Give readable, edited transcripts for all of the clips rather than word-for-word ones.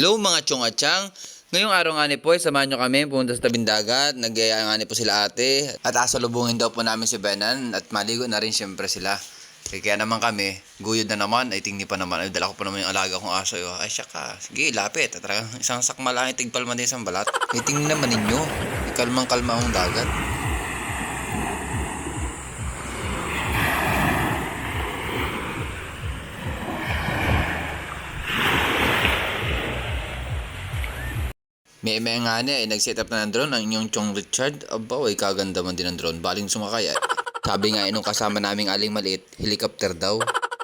Hello mga chong at chang. Ngayong araw nga ni po, samahan nyo kami pumunta sa tabing dagat. Nagyaya nga ni po sila ate. At asalubungin daw po namin si Benan at maligo na rin siyempre sila. Kaya naman kami, guyod na naman, ay tingni pa naman. Ay dala ko pa naman yung alaga kong aso. Ay siya ka, sige lapit. At talagang isang sakma lang, tigpalman din isang balat. Ay tingni naman ninyo, kalmang-kalma ang dagat. May nga niya nag-set up na ng drone ang inyong Chong Richard. Aba, ay kaganda man din ng drone. Baling sumakay. Sabi nga nung kasama naming aling maliit, helicopter daw.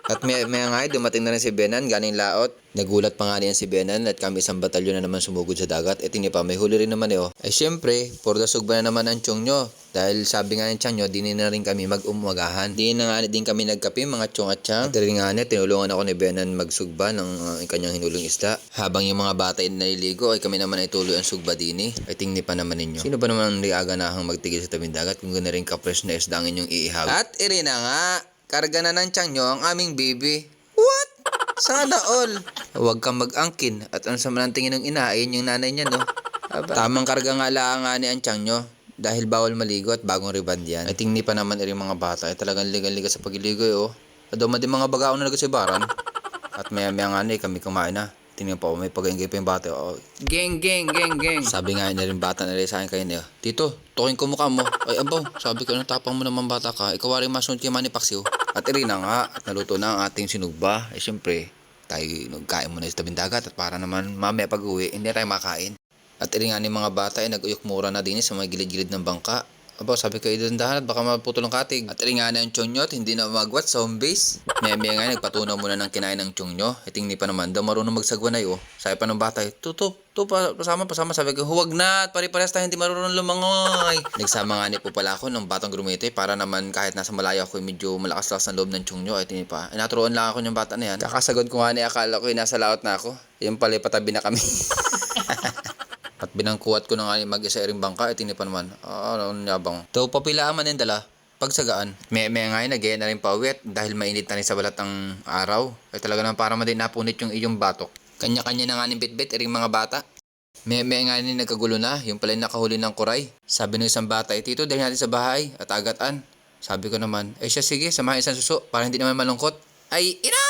At may nga dumating na rin si Benan, ganing laot. Nagulat pa nga niyan si Benan at kami isang batalyon na naman sumugod sa dagat. E tingnan pa, may huli rin naman Eh syempre, puro dasog ba na naman ang Chong nyo? Dahil sabi nga ng Chang nyo, di na rin kami mag-umagahan. Di na nga din kami nagkape mga Chong at Chang. At rin nga niya, tinulungan ako ni Benan magsugba ng kanyang hinulong isda. Habang yung mga bata ay naliligo, ay kami naman ay tuloy ang sugba din Ay tingni pa naman ninyo. Sino ba naman ang liaganahang magtigil sa tabing dagat kung gano'n rin kapres na isda ang inyong iihaw? At rin na nga, karga na ng Chang nyo ang aming baby. What? Sana all. Huwag kang mag-angkin. At ang sama ng tingin ng ina, ayun yung nanay niya, no? Aba. Tamang karga nga lang nga ni ang Chang nyo. Dahil bawal maligo at bagong riband yan. Ay tingni pa naman rin mga bata. Ay talagang liga-liga sa pagliligo At duman din mga bagaon na nagasibaran. At maya-maya nga kami kumain na. Tingnan pa may pag-ingay pa yung bata. Geng. Sabi nga na rin bata na rin sa akin kayo niya. Tito, tukin ko mukha mo. Ay abaw, sabi ko tapang mo naman bata ka. Ikaw rin masunod kay Manny Pacquiao. At rin na nga, at naluto na ang ating sinugba. Eh syempre, tayo nagkain muna sa tabing dagat. At para naman mamaya pag-uwi, hindi tayo makain. At rin nga ni mga bata ay nag-uyok mura na din sa mga gilid-gilid ng bangka. Aba, sabi ko idandahan at baka maputol ang katig. At rin nga na yung chonyot, hindi na magwat sa home base. Maya nga nagpatunaw muna ng kinain ng chonyo. At tingni pa naman, daw marunong magsagwanay Sabi pa ng bata, pasama. Sabi ko, huwag na at pare-pares tayo hindi marunong lumangoy. Nagsama nga ni po pala ako ng batang grumete para naman kahit nasa malayo ako medyo malakas-lakas ng loob ng chonyo. Ay tingni pa, naturuan lang ako ng bata na yan. Kakasagod ko nga akala ko nasa laot na ako. Yung pala patabi na kami. At binangkuat ko na nga mag-isa ring bangka, at pa naman, yabang. To, papilaan man yung dala, pagsagaan. May nga nag-gaya na rin pauwi dahil mainit na rin sa balat ng araw. Ay talaga naman para man din napunit yung iyong batok. Kanya-kanya na nga ng bit-bit, ring mga bata. May nga nagkagulo na, yung pala nakahuli ng kuray. Sabi ng isang bata, tito, dahil natin sa bahay at agatan. Sabi ko naman, siya sige, samahan isang suso, para hindi naman malungkot. Ay, ina!